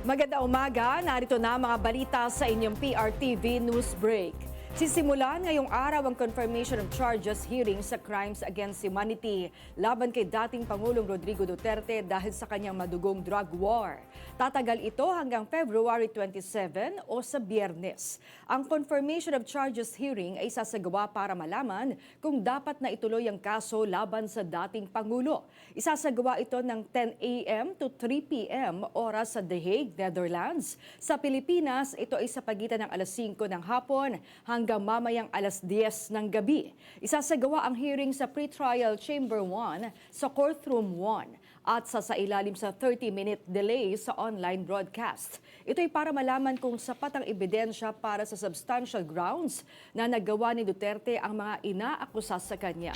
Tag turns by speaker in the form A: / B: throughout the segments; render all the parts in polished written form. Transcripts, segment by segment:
A: Magandang umaga, narito na mga balita sa inyong PRTV News Break. Sisimulan ngayong araw ang confirmation of charges hearing sa Crimes Against Humanity laban kay dating Pangulong Rodrigo Duterte dahil sa kanyang madugong drug war. Tatagal ito hanggang February 27 o sa Biyernes. Ang confirmation of charges hearing ay sasagawa para malaman kung dapat na ituloy ang kaso laban sa dating Pangulo. Isasagawa ito ng 10 a.m. to 3 p.m. oras sa The Hague, Netherlands. Sa Pilipinas, ito ay sa pagitan ng alas 5 ng hapon hanggang mamayang alas 10 ng gabi. Isasagawa ang hearing sa Pretrial Chamber 1 sa Courtroom 1 at sasailalim sa 30-minute delay sa online broadcast. Ito ay para malaman kung sapat ang ebidensya para sa substantial grounds na nagawa ni Duterte ang mga inaakusa sa kanya.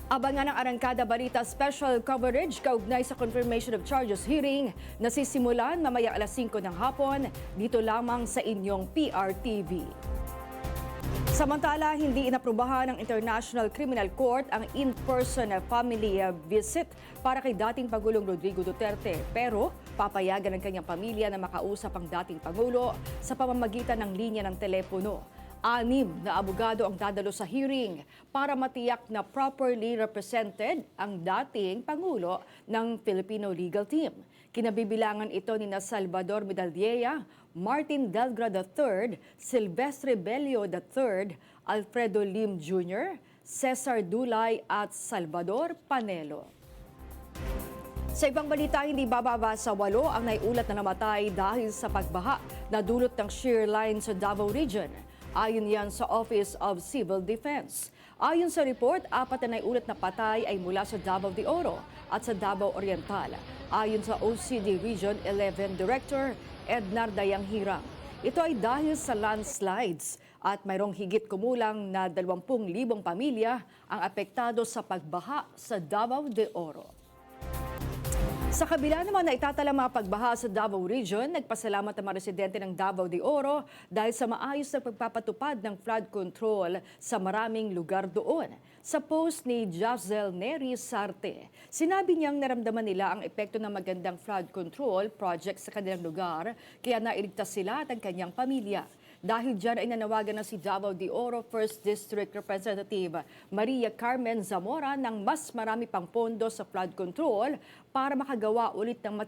A: Abangan ang Arangkada Balita special coverage kaugnay sa confirmation of charges hearing na sisimulan mamayang alas 5 ng hapon dito lamang sa inyong PRTV. Samantala, hindi inaprubahan ng International Criminal Court ang in-person family visit para kay dating Pangulong Rodrigo Duterte. Pero papayagan ng kanyang pamilya na makausap ang dating Pangulo sa pamamagitan ng linya ng telepono. 6 na abogado ang dadalo sa hearing para matiyak na properly represented ang dating Pangulo ng Filipino legal team. Kinabibilangan ito ni Salvador Medalliera, Martin Delgado III, Silvestre Bello III, Alfredo Lim Jr., Cesar Dulay at Salvador Panelo. Sa ibang balita, hindi bababa sa 8 ang naiulat na namatay dahil sa pagbaha na dulot ng shear line sa Davao Region. Ayon yan sa Office of Civil Defense. Ayon sa report, 4 na naiulat na patay ay mula sa Davao de Oro at sa Davao Oriental. Ayon sa OCD Region 11 Director Ednar Dayang Hirang. Ito ay dahil sa landslides at mayroong higit kumulang na 20,000 pamilya ang apektado sa pagbaha sa Davao de Oro. Sa kabila naman na itatala mga pagbaha sa Davao Region, nagpasalamat ang mga residente ng Davao de Oro dahil sa maayos na pagpapatupad ng flood control sa maraming lugar doon. Sa post ni Jazel Neri Sarte, sinabi niyang naramdaman nila ang epekto ng magandang flood control project sa kanilang lugar, kaya nailigtas sila at ang kanyang pamilya. Dahil dyan ay nanawagan na si Davao de Oro 1st District Representative Maria Carmen Zamora ng mas marami pang pondo sa flood control para makagawa ulit ng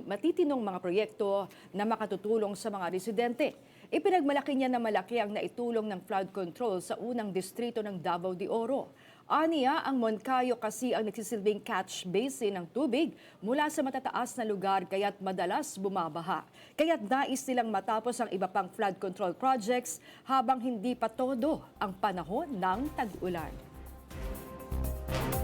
A: matitinong mga proyekto na makatutulong sa mga residente. Ipinagmalaki niya na malaki ang naitulong ng flood control sa unang distrito ng Davao de Oro. Aniya, ang Moncayo kasi ang nagsisilbing catch basin ng tubig mula sa matataas na lugar kaya't madalas bumabaha. Kaya't nais nilang matapos ang iba pang flood control projects habang hindi pa todo ang panahon ng tag-ulan.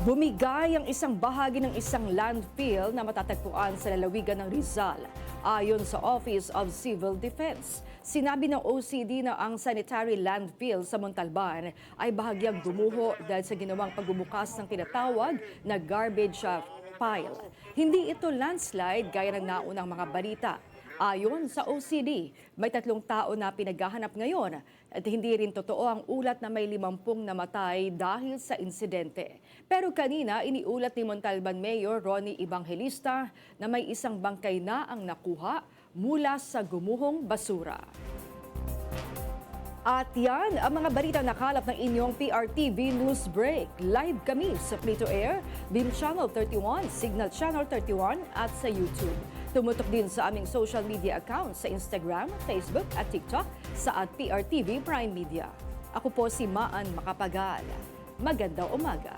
A: Bumigay ang isang bahagi ng isang landfill na matatagpuan sa lalawigan ng Rizal. Ayon sa Office of Civil Defense, sinabi ng OCD na ang sanitary landfill sa Montalban ay bahagyang gumuho dahil sa ginawang pagbubukas ng tinatawag na garbage pile. Hindi ito landslide gaya ng naunang mga balita. Ayon sa OCD, may 3 tao na pinaghahanap ngayon at hindi rin totoo ang ulat na may 50 namatay dahil sa insidente. Pero kanina, iniulat ni Montalban Mayor Ronnie Evangelista na may isang bangkay na ang nakuha mula sa gumuhong basura. At yan ang mga balitang nakalap ng inyong PRTV News Break. Live kami sa Play to Air, Beam Channel 31, Signal Channel 31 at sa YouTube. Tumutok din sa aming social media accounts sa Instagram, Facebook at TikTok sa @PRTV Prime Media. Ako po si Maan Macapagal. Magandang umaga.